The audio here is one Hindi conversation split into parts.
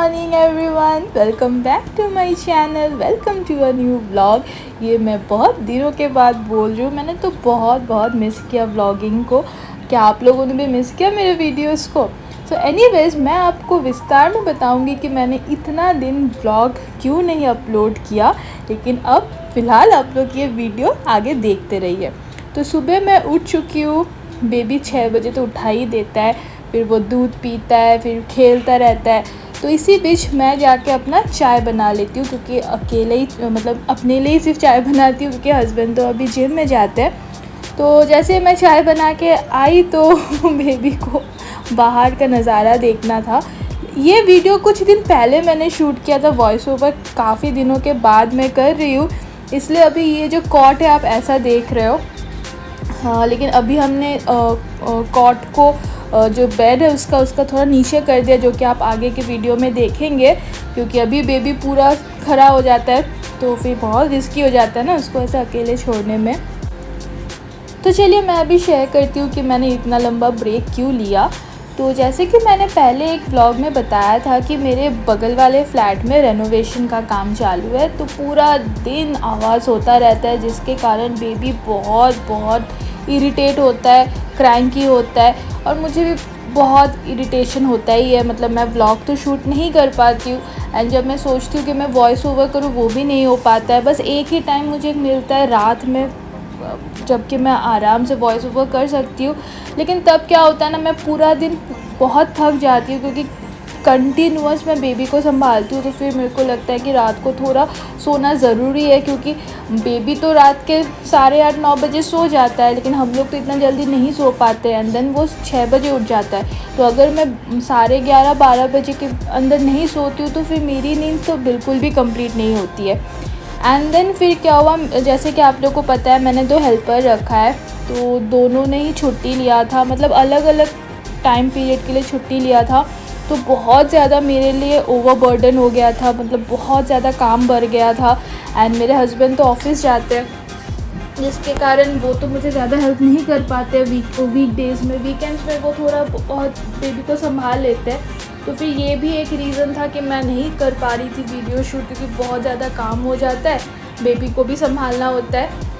Morning everyone, welcome back to my channel, welcome to a new vlog. ये मैं बहुत दिनों के बाद बोल रही हूँ, मैंने तो बहुत मिस किया व्लॉगिंग को। क्या आप लोगों ने भी मिस किया मेरे वीडियोस को? सो एनीवेज, मैं आपको विस्तार में बताऊँगी कि मैंने इतना दिन व्लॉग क्यों नहीं अपलोड किया। लेकिन अब फ़िलहाल आप लोग ये वीडियो आगे देखते रहिए। तो सुबह मैं उठ चुकी हूँ, बेबी 6 बजे तो उठा ही देता है, फिर वो दूध पीता है, फिर खेलता रहता है। तो इसी बीच मैं जाके अपना चाय बना लेती हूँ, क्योंकि अकेले ही मतलब अपने लिए ही सिर्फ चाय बनाती हूँ, क्योंकि हस्बैंड तो अभी जिम में जाते हैं। तो जैसे मैं चाय बना के आई तो बेबी को बाहर का नज़ारा देखना था। ये वीडियो कुछ दिन पहले मैंने शूट किया था, वॉइस ओवर काफ़ी दिनों के बाद मैं कर रही हूँ, इसलिए अभी ये जो कॉट है आप ऐसा देख रहे हो। हाँ, लेकिन अभी हमने कॉट को जो बेड है उसका थोड़ा नीचे कर दिया, जो कि आप आगे के वीडियो में देखेंगे, क्योंकि अभी बेबी पूरा खड़ा हो जाता है तो फिर बहुत रिस्की हो जाता है ना उसको ऐसे अकेले छोड़ने में। तो चलिए मैं अभी शेयर करती हूँ कि मैंने इतना लंबा ब्रेक क्यों लिया। तो जैसे कि मैंने पहले एक व्लॉग में बताया था कि मेरे बगल वाले फ्लैट में रेनोवेशन का काम चालू है, तो पूरा दिन आवाज़ होता रहता है, जिसके कारण बेबी बहुत इरिटेट होता है, क्रैंकी होता है, और मुझे भी बहुत इरिटेशन होता ही है। मतलब मैं व्लॉग तो शूट नहीं कर पाती हूँ, एंड जब मैं सोचती हूँ कि मैं वॉइस ओवर करूँ वो भी नहीं हो पाता है। बस एक ही टाइम मुझे मिलता है रात में, जबकि मैं आराम से वॉइस ओवर कर सकती हूँ। लेकिन तब क्या होता है ना, मैं पूरा दिन बहुत थक जाती हूँ, क्योंकि कंटिन्यूअस मैं बेबी को संभालती हूँ। तो फिर मेरे को लगता है कि रात को थोड़ा सोना ज़रूरी है, क्योंकि बेबी तो रात के 8:30-9 बजे सो जाता है, लेकिन हम लोग तो इतना जल्दी नहीं सो पाते हैं। एंड देन वो 6 बजे उठ जाता है, तो अगर मैं 11:30-12 बजे के अंदर नहीं सोती हूँ तो फिर मेरी नींद तो बिल्कुल भी कंप्लीट नहीं होती है। एंड देन फिर क्या हुआ, जैसे कि आप लोग को पता है मैंने 2 हेल्पर रखा है, तो दोनों ने ही छुट्टी लिया था, मतलब अलग अलग टाइम पीरियड के लिए छुट्टी लिया था। तो बहुत ज़्यादा मेरे लिए ओवरबर्डन हो गया था, मतलब बहुत ज़्यादा काम बढ़ गया था। एंड मेरे हस्बैंड तो ऑफिस जाते हैं, जिसके कारण वो तो मुझे ज़्यादा हेल्प नहीं कर पाते वीकडेज़ में। वीकेंड्स में वो थोड़ा बहुत बेबी को संभाल लेते हैं। तो फिर ये भी एक रीज़न था कि मैं नहीं कर पा रही थी वीडियो शूट, क्योंकि बहुत ज़्यादा काम हो जाता है, बेबी को भी संभालना होता है।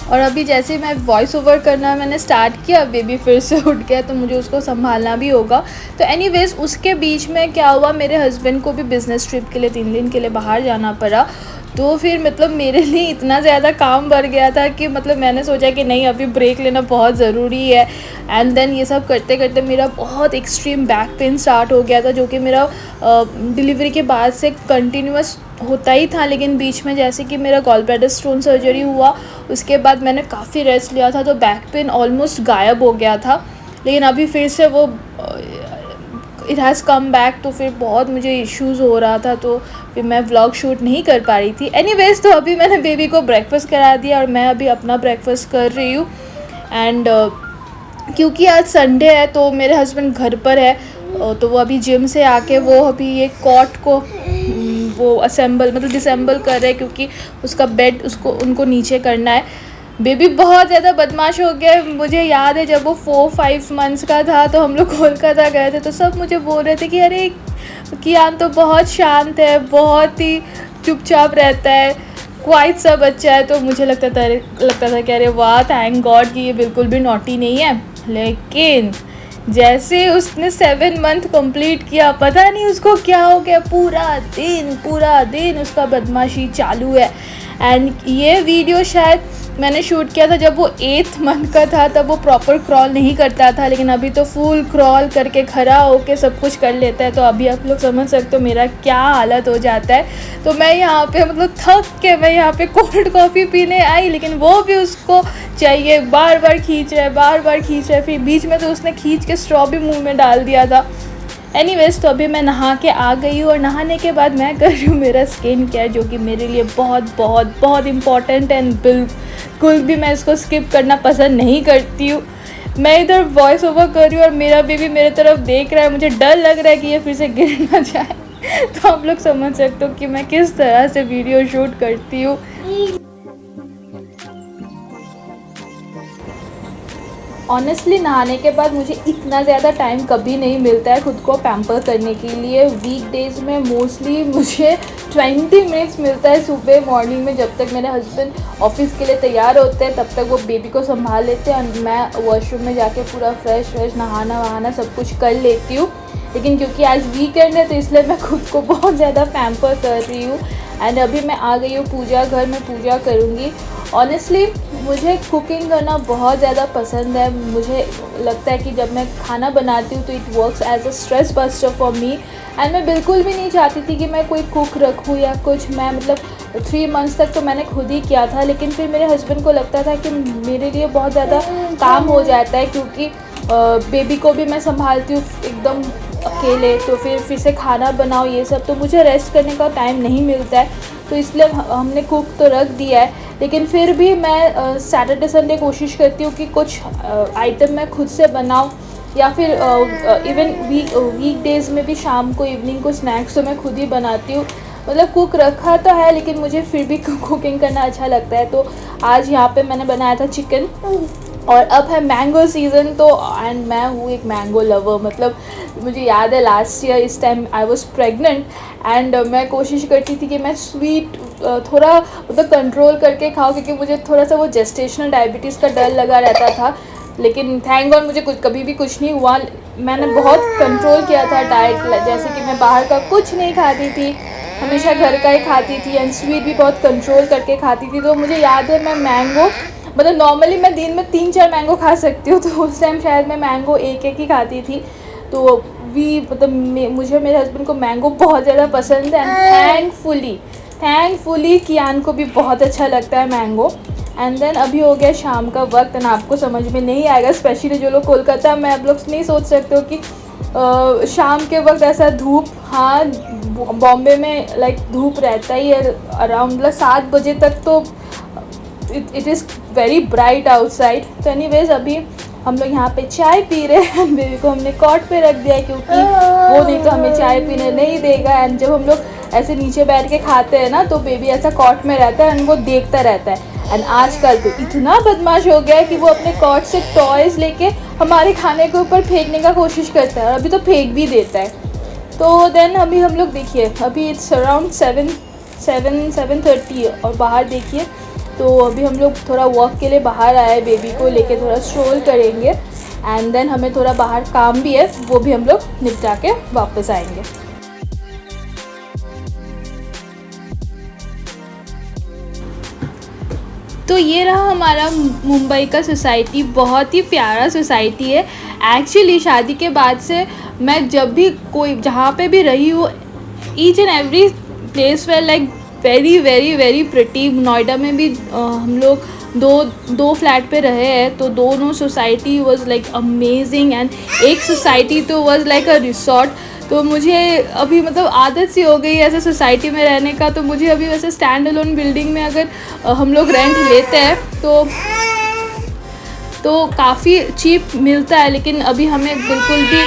और अभी जैसे मैं वॉइस ओवर करना मैंने स्टार्ट किया, बेबी फिर से उठ गया, तो मुझे उसको संभालना भी होगा। तो एनीवेज़, उसके बीच में क्या हुआ, मेरे हस्बैंड को भी बिज़नेस ट्रिप के लिए 3 दिन के लिए बाहर जाना पड़ा। तो फिर मतलब मेरे लिए इतना ज़्यादा काम बढ़ गया था कि मतलब मैंने सोचा कि नहीं, अभी ब्रेक लेना बहुत ज़रूरी है। एंड देन ये सब करते करते मेरा बहुत एक्सट्रीम बैक पेन स्टार्ट हो गया था, जो कि मेरा डिलीवरी के बाद से कंटिन्यूअस होता ही था। लेकिन बीच में जैसे कि मेरा गॉल ब्लैडर स्टोन सर्जरी हुआ, उसके बाद मैंने काफ़ी रेस्ट लिया था, तो बैक पेन ऑलमोस्ट गायब हो गया था। लेकिन अभी फिर से वो इट हैज़ कम बैक, तो फिर बहुत मुझे इश्यूज़ हो रहा था, तो फिर मैं व्लॉग शूट नहीं कर पा रही थी। एनीवेज़, तो अभी मैंने बेबी को ब्रेकफास्ट करा दिया और मैं अभी अपना ब्रेकफास्ट कर रही हूँ। एंड क्योंकि आज संडे है तो मेरे हस्बैंड घर पर है, तो वो अभी जिम से आके वो अभी ये कॉट को वो असेंबल मतलब डिसेंबल कर रहे हैं, क्योंकि उसका बेड उनको नीचे करना है। बेबी बहुत ज़्यादा बदमाश हो गया है। मुझे याद है जब वो 4-5 मंथ्स का था तो हम लोग कोलकाता गए थे, तो सब मुझे बोल रहे थे कि अरे कियान तो बहुत शांत है, बहुत ही चुपचाप रहता है, क्वाइट सा बच्चा है। तो मुझे लगता था कि अरे वाह, थैंक गॉड कि ये बिल्कुल भी नॉटी नहीं है। लेकिन जैसे उसने 7 मंथ कंप्लीट किया, पता नहीं उसको क्या हो गया, पूरा दिन उसका बदमाशी चालू है। एंड ये वीडियो शायद मैंने शूट किया था जब वो 8th मंथ का था, तब वो प्रॉपर क्रॉल नहीं करता था, लेकिन अभी तो फुल क्रॉल करके खड़ा होके सब कुछ कर लेता है। तो अभी आप लोग समझ सकते हो मेरा क्या हालत हो जाता है। तो मैं यहाँ पे मतलब थक के मैं यहाँ पे कोल्ड कॉफ़ी पीने आई, लेकिन वो भी उसको चाहिए, बार बार खींच रहा है। फिर बीच में तो उसने खींच के स्ट्रॉ भी मुँह में डाल दिया था। एनीवेज, तो अभी मैं नहा के आ गई हूँ, और नहाने के बाद मैं कर रही हूँ मेरा स्किन केयर, जो कि मेरे लिए बहुत इम्पॉर्टेंट है। बिल्कुल भी मैं इसको स्किप करना पसंद नहीं करती हूँ। मैं इधर वॉइस ओवर कर रही हूँ और मेरा बेबी मेरे तरफ देख रहा है, मुझे डर लग रहा है कि ये फिर से गिर ना जाए। तो आप लोग समझ सकते हो कि मैं किस तरह से वीडियो शूट करती हूँ। ऑनेस्टली नहाने के बाद मुझे इतना ज़्यादा टाइम कभी नहीं मिलता है खुद को पैम्पर करने के लिए। वीकडेज़ में मोस्टली मुझे 20 मिनट्स मिलता है सुबह मॉर्निंग में, जब तक मेरे हस्बैंड ऑफिस के लिए तैयार होते हैं तब तक वो बेबी को संभाल लेते हैं और मैं वॉशरूम में जाके पूरा फ्रेश नहाना वहाना सब कुछ कर लेती हूँ। लेकिन क्योंकि आज वीकेंड है तो इसलिए मैं खुद को बहुत ज़्यादा पैम्पर कर रही हूँ। एंड अभी मैं आ गई हूँ पूजा घर में, पूजा करूँगी। ऑनेस्टली मुझे कुकिंग करना बहुत ज़्यादा पसंद है। मुझे लगता है कि जब मैं खाना बनाती हूँ तो it works as a stress buster for me. And मैं बिल्कुल भी नहीं चाहती थी कि मैं कोई कुक रखूँ या कुछ। मैं मतलब 3 मंथ्स तक तो मैंने खुद ही किया था, लेकिन फिर मेरे हस्बैंड को लगता था कि मेरे लिए बहुत ज़्यादा काम हो जाता है, क्योंकि बेबी को भी मैं संभालती हूँ एकदम अकेले, तो फिर से खाना बनाओ ये सब, तो मुझे रेस्ट करने का टाइम नहीं मिलता है। तो इसलिए हमने कुक तो रख दिया है, लेकिन फिर भी मैं सैटरडे संडे कोशिश करती हूँ कि कुछ आइटम मैं खुद से बनाऊँ, या फिर इवन वीक डेज़ में भी शाम को इवनिंग को स्नैक्स तो मैं खुद ही बनाती हूँ। मतलब कुक रखा तो है, लेकिन मुझे फिर भी कुकिंग करना अच्छा लगता है। तो आज यहाँ पे मैंने बनाया था चिकन, और अब है मैंगो सीज़न, तो एंड मैं हूँ एक मैंगो लवर। मतलब मुझे याद है लास्ट ईयर इस time I was pregnant, and मैं कोशिश करती थी कि मैं स्वीट थोड़ा मतलब कंट्रोल करके खाऊँ, क्योंकि मुझे थोड़ा सा वो जेस्टेशनल डायबिटीज़ का डर लगा रहता था। लेकिन थैंक गॉड मुझे कभी भी कुछ नहीं हुआ। मैंने बहुत कंट्रोल किया था डाइट, जैसे कि मैं बाहर का कुछ नहीं खाती थी, हमेशा घर का ही खाती थी, एंड स्वीट भी बहुत कंट्रोल करके खाती थी। तो मुझे याद है मैं मैंगो मतलब नॉर्मली मैं दिन में 3-4 मैंगो खा सकती हूँ, तो उस टाइम शायद मैं मैंगो एक ही खाती थी। तो मतलब मुझे मेरे हस्बैंड को मैंगो बहुत ज़्यादा पसंद है, एंड थैंकफुली कियान को भी बहुत अच्छा लगता है मैंगो। एंड देन अभी हो गया शाम का वक्त, एंड आपको समझ में नहीं आएगा, स्पेशली जो लोग कोलकाता में, आप लोग नहीं सोच सकते हो कि शाम के वक्त ऐसा धूप, हाँ बॉम्बे में लाइक धूप रहता ही है अराउंड मतलब 7 बजे तक, तो it is very bright outside. तो एनीवेज अभी हम लोग यहाँ पे चाय पी रहे हैं। बेबी को हमने कॉट पे रख दिया है, क्योंकि वो नहीं तो हमें चाय पीने नहीं देगा। एंड जब हम लोग ऐसे नीचे बैठ के खाते हैं ना, तो बेबी ऐसा कॉट में रहता है एंड वो देखता रहता है। एंड आजकल तो इतना बदमाश हो गया है कि वो अपने कॉट से टॉयज़ लेके हमारे खाने के ऊपर फेंकने का कोशिश करता है, और अभी तो फेंक भी देता है। तो देन अभी हम लोग देखिए, अभी इट्स अराउंड 7:30 और बाहर देखिए, तो अभी हम लोग थोड़ा वॉक के लिए बाहर आए, बेबी को लेके थोड़ा स्ट्रोल करेंगे। एंड देन हमें थोड़ा बाहर काम भी है, वो भी हम लोग निपटा के वापस आएंगे। तो ये रहा हमारा मुंबई का सोसाइटी, बहुत ही प्यारा सोसाइटी है। एक्चुअली शादी के बाद से मैं जब भी कोई जहाँ पे भी रही हूँ, each and every place where like very very very pretty. Noida में भी हम लोग दो फ्लैट पे रहे हैं, तो दोनों society was like amazing, and एक सोसाइटी तो वाज लाइक अ रिसॉर्ट। तो मुझे अभी मतलब आदत सी हो गई ऐसे सोसाइटी में रहने का। तो मुझे अभी वैसे स्टैंड अलोन बिल्डिंग में अगर हम लोग रेंट लेते हैं तो काफ़ी चीप मिलता है, लेकिन अभी हमें बिल्कुल भी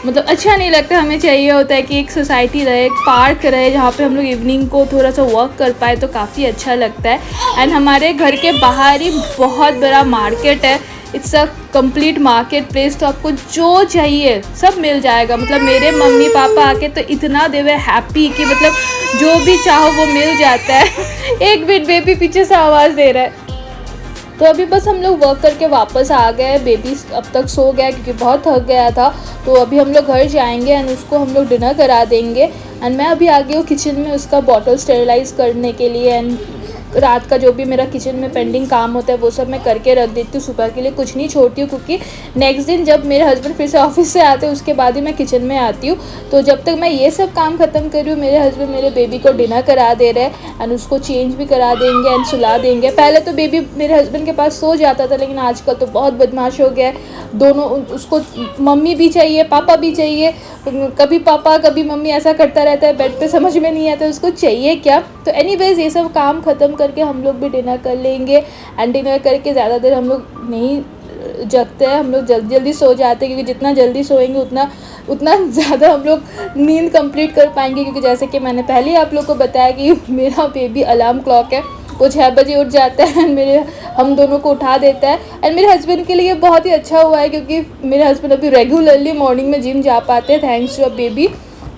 मतलब अच्छा नहीं लगता। हमें चाहिए होता है कि एक सोसाइटी रहे, एक पार्क रहे, जहाँ पे हम लोग इवनिंग को थोड़ा सा वॉक कर पाए, तो काफ़ी अच्छा लगता है। एंड हमारे घर के बाहर ही बहुत बड़ा मार्केट है, it's a complete market place, तो आपको जो चाहिए सब मिल जाएगा। मतलब मेरे मम्मी पापा आके तो इतना दे वे हैप्पी कि मतलब जो भी चाहो वो मिल जाता है। एक मिनट, बेबी पीछे से आवाज़ दे रहा है। तो अभी बस हम लोग वर्क करके वापस आ गए, बेबी अब तक सो गया क्योंकि बहुत थक गया था। तो अभी हम लोग घर जाएंगे एंड उसको हम लोग डिनर करा देंगे। एंड मैं अभी आ गई हूँ किचन में उसका बॉटल स्टेरिलाइज़ करने के लिए। एंड रात का जो भी मेरा किचन में पेंडिंग काम होता है वो सब मैं करके रख देती हूँ, सुबह के लिए कुछ नहीं छोड़ती हूँ, क्योंकि नेक्स्ट दिन जब मेरे हस्बैंड फिर से ऑफिस से आते हैं उसके बाद ही मैं किचन में आती हूँ। तो जब तक मैं ये सब काम ख़त्म कर रही हूँ, मेरे हस्बैंड मेरे बेबी को डिनर करा दे रहे हैं एंड उसको चेंज भी करा देंगे एंड सुला देंगे। पहले तो बेबी मेरे हस्बैंड के पास सो जाता था, लेकिन आजकल तो बहुत बदमाश हो गया है। दोनों उसको मम्मी भी चाहिए, पापा भी चाहिए, कभी पापा कभी मम्मी ऐसा करता रहता है बेड पे, समझ में नहीं आता उसको चाहिए क्या। तो एनीवेज ये सब काम ख़त्म करके हम लोग भी डिनर कर लेंगे। एंड डिनर करके ज़्यादा देर हम लोग नहीं जगते हैं, हम लोग जल्दी जल्दी सो जाते हैं, क्योंकि जितना जल्दी सोएंगे उतना ज़्यादा हम लोग नींद कंप्लीट कर पाएंगे। क्योंकि जैसे कि मैंने पहले ही आप लोग को बताया कि मेरा बेबी अलार्म क्लॉक है, वो 6 बजे उठ जाता है एंड हम दोनों को उठा देता है। एंड मेरे हस्बैंड के लिए बहुत ही अच्छा हुआ है क्योंकि मेरे हस्बैंड अभी रेगुलरली मॉर्निंग में जिम जा पाते हैं थैंक्स टू अ बेबी।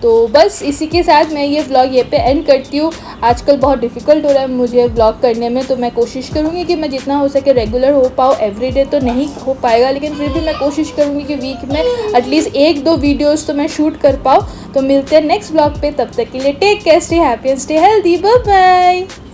तो बस इसी के साथ मैं ये व्लॉग ये पे एंड करती हूँ। आजकल बहुत डिफ़िकल्ट हो रहा है मुझे व्लॉग करने में, तो मैं कोशिश करूँगी कि मैं जितना हो सके रेगुलर हो पाऊँ। एवरीडे तो नहीं हो पाएगा लेकिन फिर भी मैं कोशिश करूँगी कि वीक में एटलीस्ट 1-2 वीडियोज़ तो मैं शूट कर पाऊँ। तो मिलते हैं नेक्स्ट व्लॉग पे, तब तक के लिए take care, stay happy and stay healthy, bye bye.